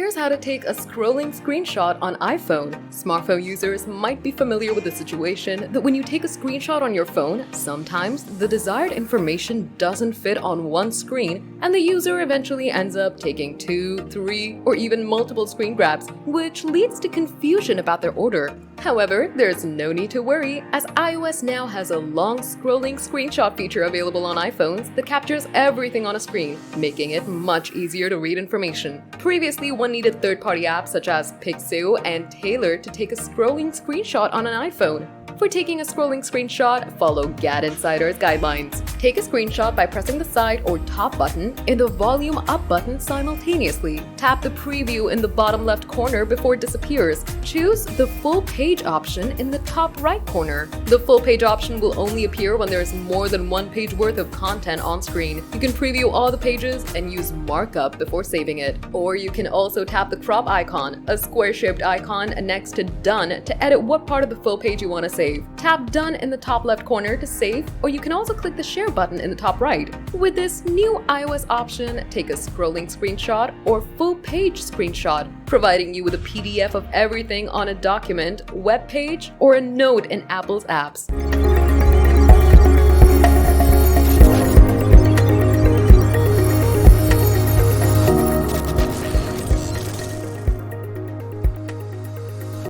Here's how to take a scrolling screenshot on iPhone. Smartphone users might be familiar with the situation that when you take a screenshot on your phone, sometimes the desired information doesn't fit on one screen and the user eventually ends up taking 2, 3, or even multiple screen grabs, which leads to confusion about their order. However, there's no need to worry, as iOS now has a long scrolling screenshot feature available on iPhones that captures everything on a screen, making it much easier to read information. Previously, one needed third-party apps such as Pixoo and Taylor to take a scrolling screenshot on an iPhone. For taking a scrolling screenshot, follow Gad Insider's guidelines. Take a screenshot by pressing the side or top button and the volume up button simultaneously. Tap the preview in the bottom left corner before it disappears. Choose the full page option in the top right corner. The full page option will only appear when there is more than one page worth of content on screen. You can preview all the pages and use markup before saving it. Or you can also tap the crop icon, a square-shaped icon next to Done, to edit what part of the full page you want to save. Tap Done in the top left corner to save, or you can also click the share button in the top right. With this new iOS option, take a scrolling screenshot or full page screenshot, providing you with a PDF of everything on a document, web page, or a note in Apple's apps.